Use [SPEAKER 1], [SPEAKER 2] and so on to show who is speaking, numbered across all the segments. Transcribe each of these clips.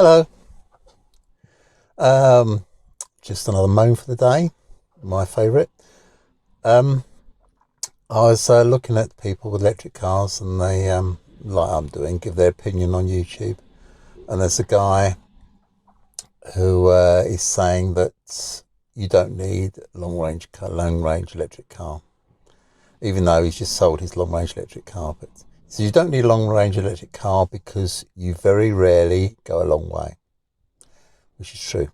[SPEAKER 1] Hello. Um, just another moan for the day. My favourite. Um, I was looking at people with electric cars, and they, like I'm doing, give their opinion on YouTube. And there's a guy who is saying that you don't need a long range electric car, even though he's just sold his long range electric car. But so you don't need a long range electric car because you very rarely go a long way, which is true.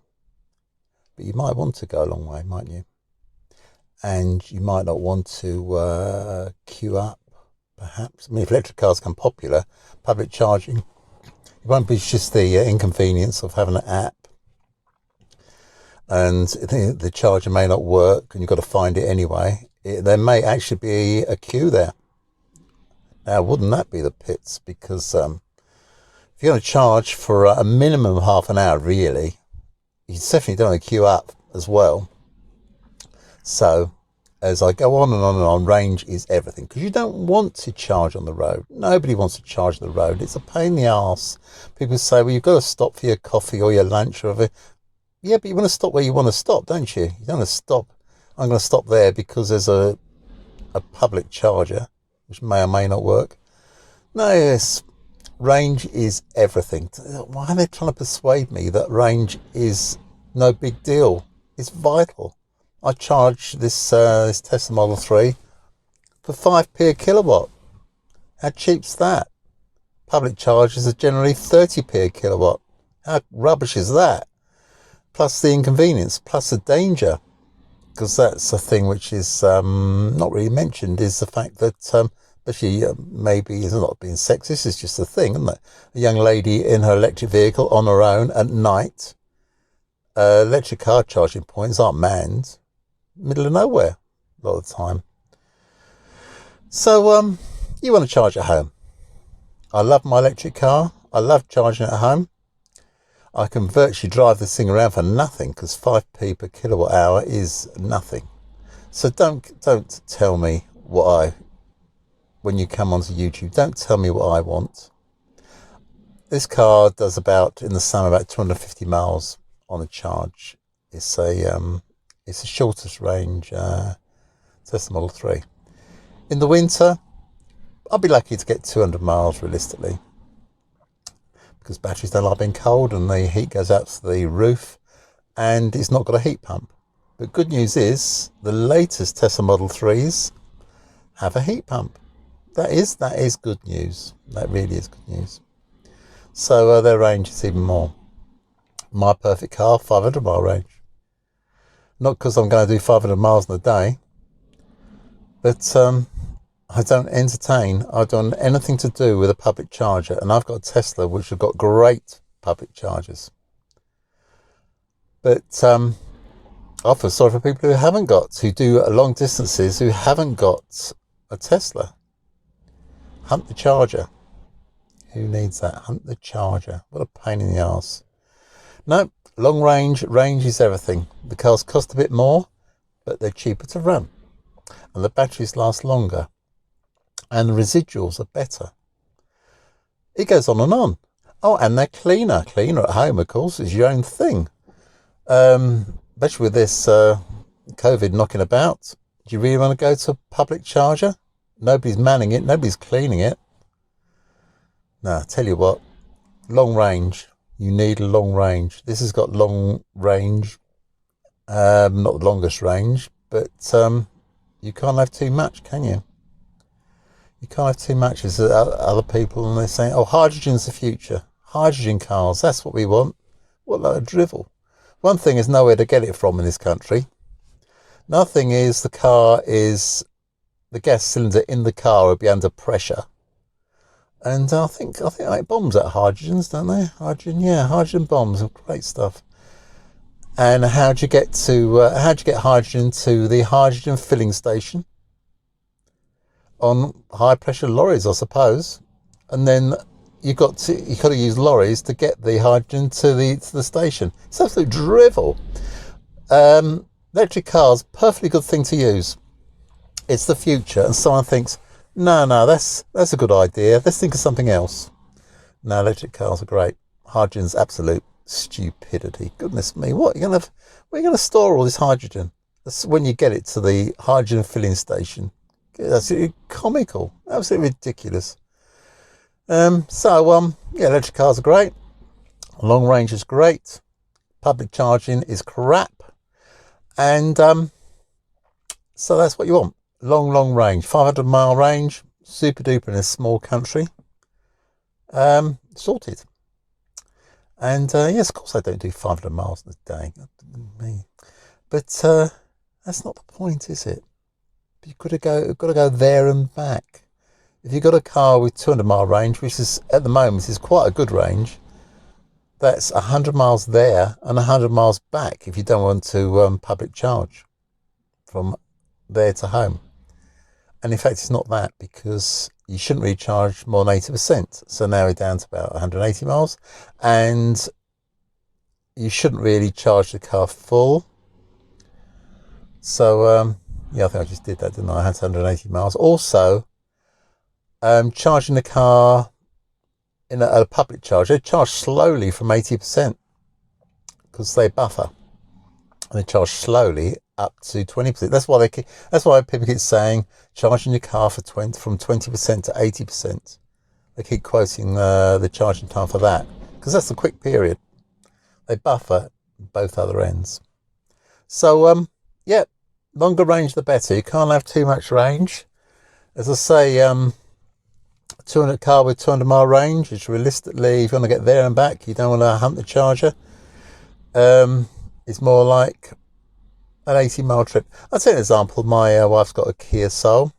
[SPEAKER 1] But you might want to go a long way, mightn't you? And you might not want to queue up, perhaps. I mean, if electric cars become popular, public charging, it won't be just the inconvenience of having an app, and the charger may not work and you've got to find it anyway. There may actually be a queue there. Now, wouldn't that be the pits? Because if you're going to charge for a minimum of half an hour, really, you definitely don't want to queue up as well. So, as I go on and on and on, range is everything. Because you don't want to charge on the road. Nobody wants to charge on the road. It's a pain in the arse. People say, well, you've got to stop for your coffee or your lunch or whatever. Yeah, but you want to stop where you want to stop, don't you? You don't want to stop. I'm going to stop there because there's a public charger, which may or may not work. No, yes, range is everything. Why are they trying to persuade me that range is no big deal? It's vital. I charge this Tesla Model 3 for 5p a kilowatt. How cheap's that? Public charges are generally 30p a kilowatt. How rubbish is that? Plus the inconvenience, plus the danger. Because that's a thing which is not really mentioned, is the fact that, especially maybe it's not being sexist, it's just a thing, isn't it? A young lady in her electric vehicle on her own at night, electric car charging points aren't manned, middle of nowhere a lot of the time. So you want to charge at home. I love my electric car. I love charging at home. I can virtually drive this thing around for nothing because 5p per kilowatt hour is nothing. So don't tell me when you come onto YouTube, don't tell me what I want. This car does in the summer, about 250 miles on a charge. It's the shortest range Tesla Model 3. In the winter, I'll be lucky to get 200 miles realistically, because batteries don't like being cold and the heat goes out to the roof, and it's not got a heat pump. But good news is the latest Tesla Model 3s have a heat pump. That is good news. That really is good news. So their range is even more. My perfect car, 500 mile range. Not because I'm going to do 500 miles in a day, but I don't want anything to do with a public charger. And I've got a Tesla which have got great public chargers. But I feel sorry for people who do long distances, who haven't got a Tesla. Hunt the charger. Who needs that? Hunt the charger. What a pain in the arse. No, range is everything. The cars cost a bit more, but they're cheaper to run. And the batteries last longer. And the residuals are better. It goes on and on. Oh, and they're cleaner. Cleaner at home, of course, is your own thing. Especially with this COVID knocking about. Do you really want to go to a public charger? Nobody's manning it. Nobody's cleaning it. No, I tell you what. Long range. You need a long range. This has got long range. Not the longest range, but you can't have too much, can you? You can't have too much. There's other people, and they're saying, oh, hydrogen's the future. Hydrogen cars, that's what we want. What a load of drivel. One thing is nowhere to get it from in this country. Another thing is the gas cylinder in the car will be under pressure. And I think like bombs at hydrogens, don't they? Hydrogen bombs are great stuff. And how do you get hydrogen to the hydrogen filling station? On high pressure lorries, I suppose, and then you got to use lorries to get the hydrogen to the station. It's absolute drivel. Electric cars, perfectly good thing to use. It's the future, and someone thinks, no, that's a good idea. Let's think of something else. No, electric cars are great. Hydrogen's absolute stupidity. Goodness me, what are you gonna store all this hydrogen? That's when you get it to the hydrogen filling station. That's comical, absolutely ridiculous. Yeah, electric cars are great. Long range is great. Public charging is crap. And so that's what you want. Long range, 500-mile range, super duper in a small country. Sorted. And yes, of course I don't do 500 miles a day. But that's not the point, is it? You've got to go there and back. If you've got a car with 200-mile range, which is at the moment is quite a good range, that's 100 miles there and 100 miles back if you don't want to public charge from there to home. And in fact, it's not that, because you shouldn't really charge more than 80%. So now we're down to about 180 miles. And you shouldn't really charge the car full. So, yeah, I think I just did that, didn't I? I had 180 miles. Also, charging the car in a public charge, they charge slowly from 80% because they buffer. And they charge slowly up to 20%. That's why people keep saying charging your car from 20% to 80%. They keep quoting the charging time for that, because that's the quick period. They buffer both other ends. So yeah, longer range the better. You can't have too much range. As I say, 200 car with 200-mile range is realistically, if you want to get there and back, you don't want to hunt the charger. It's more like an 80-mile trip. I'll take an example. My wife's got a Kia Soul,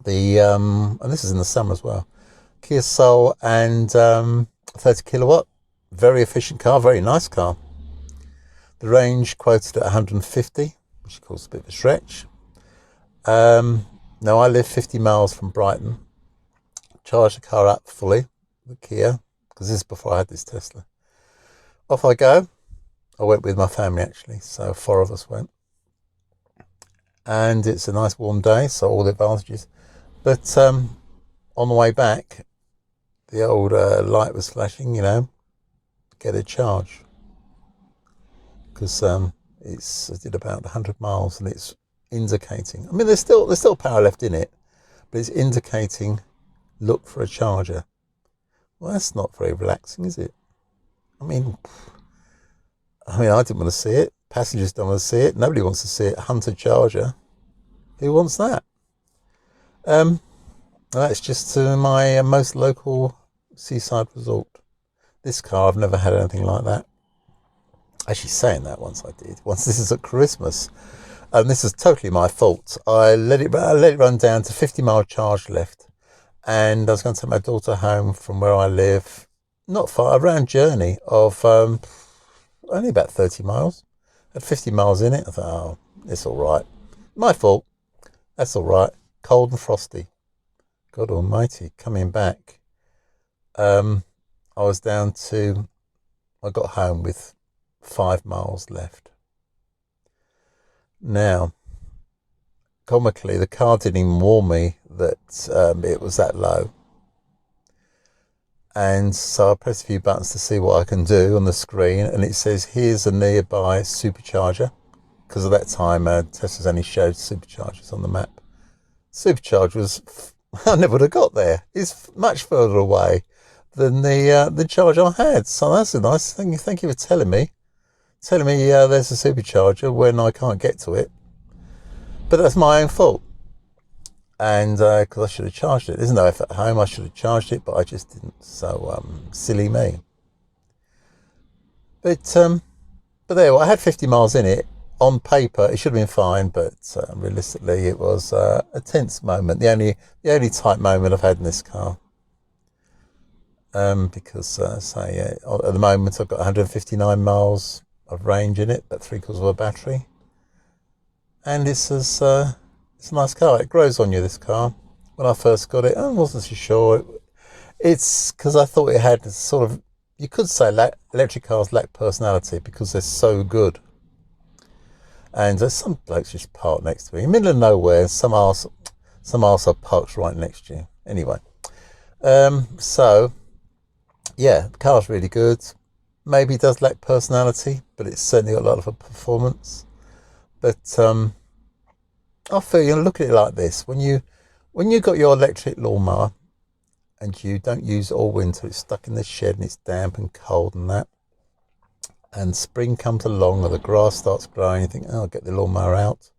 [SPEAKER 1] and this is in the summer as well. Kia Soul and 30 kilowatt, very efficient car, very nice car. The range quoted at 150, which of course is a bit of a stretch. Now I live 50 miles from Brighton. Charge the car up fully, the Kia, because this is before I had this Tesla. Off I go. I went with my family actually, so 4 of us went. And it's a nice warm day, so all the advantages. But on the way back, the old light was flashing, get a charge. Because I did about 100 miles and it's indicating. I mean, there's still power left in it, but it's indicating, look for a charger. Well, that's not very relaxing, is it? I mean, I didn't want to see it. Passengers don't want to see it. Nobody wants to see it. Hunt a charger. Who wants that? That's just to my most local seaside resort. This car, I've never had anything like that. Actually, saying that, once I did. Once, this is at Christmas. And this is totally my fault. I let it run down to 50-mile charge left. And I was going to take my daughter home from where I live. Not far, a round journey of only about 30 miles. Had 50 miles in it. I thought, oh, it's all right. My fault. That's all right. Cold and frosty. God almighty. Coming back, I got home with 5 miles left. Now, comically, the car didn't even warn me that it was that low. And so I pressed a few buttons to see what I can do on the screen, and it says here's a nearby supercharger, because at that time Tesla's only showed superchargers on the map. Supercharger was I never would have got there. It's much further away than the charge I had. So that's a nice thing. Thank you for telling me there's a supercharger when I can't get to it. But that's my own fault. And because I should have charged it. There's no effort at home. I should have charged it, but I just didn't. So silly me. But there, I had 50 miles in it. On paper, it should have been fine, but realistically, it was a tense moment. The only tight moment I've had in this car. Because at the moment I've got 159 miles of range in it, but 3/4 of a battery, and it's a nice car. It grows on you, this car. When I first got it, I wasn't so sure. It's because I thought it had sort of, you could say electric cars lack personality because they're so good. And there's some blokes just parked next to me, in the middle of nowhere. Some arsehole parks right next to you. Anyway, so yeah, the car's really good. Maybe it does lack personality, but it's certainly got a lot of performance. But I feel, you know, look at it like this: when you got your electric lawnmower and you don't use it all winter, it's stuck in the shed and it's damp and cold and that, and spring comes along or the grass starts growing, you think, oh, I'll get the lawnmower out,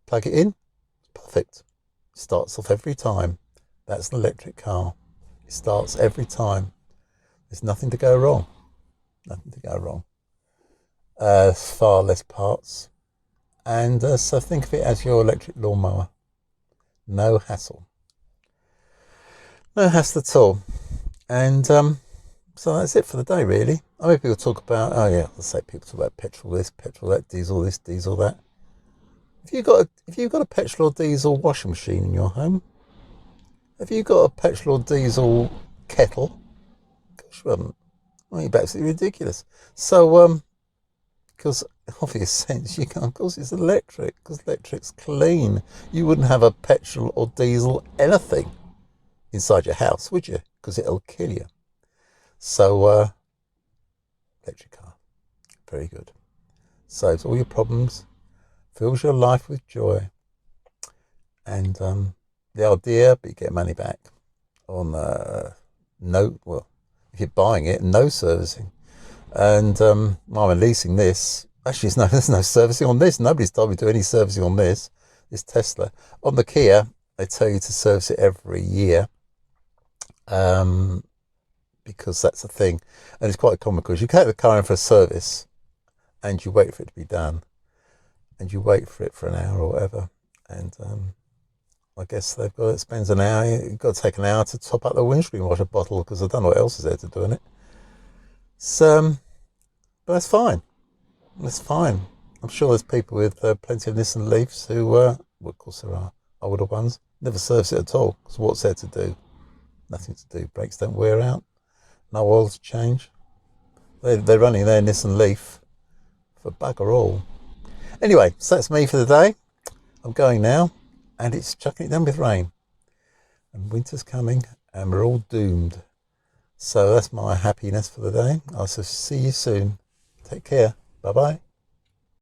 [SPEAKER 1] plug it in, it's perfect. It starts off every time. That's an electric car. It starts every time. There's nothing to go wrong. Nothing to go wrong. Far less parts. And so think of it as your electric lawnmower. No hassle. No hassle at all. And so that's it for the day, really. I mean, people talk about, oh yeah, let's say people talk about petrol this, petrol that, diesel this, diesel that. If you've got a petrol or diesel washing machine in your home, have you got a petrol or diesel kettle? Gosh, you haven't. Well, you're absolutely ridiculous. So, because obvious sense, you can't, because it's electric, because electric's clean. You wouldn't have a petrol or diesel anything inside your house, would you? Because it'll kill you. So, electric car, very good. Solves all your problems, fills your life with joy. And the idea, but you get money back on well, if you're buying it, no servicing. And I'm leasing this. Actually, there's no servicing on this. Nobody's told me to do any servicing on this Tesla. On the Kia, they tell you to service it every year, because that's a thing. And it's quite common because you take the car in for a service and you wait for it to be done, and you wait for it for an hour or whatever. And I guess it spends an hour. You've got to take an hour to top up the windscreen washer bottle, because I don't know what else is there to do in it. So, but that's fine. That's fine. I'm sure there's people with plenty of Nissan Leafs who, well, of course there are older ones, never service it at all. Because what's there to do? Nothing to do. Brakes don't wear out. No oil to change. They're running their Nissan Leaf for bugger all. Anyway, so that's me for the day. I'm going now, and it's chucking it down with rain. And winter's coming, and we're all doomed. So that's my happiness for the day. I'll see you soon. Take care. Bye-bye.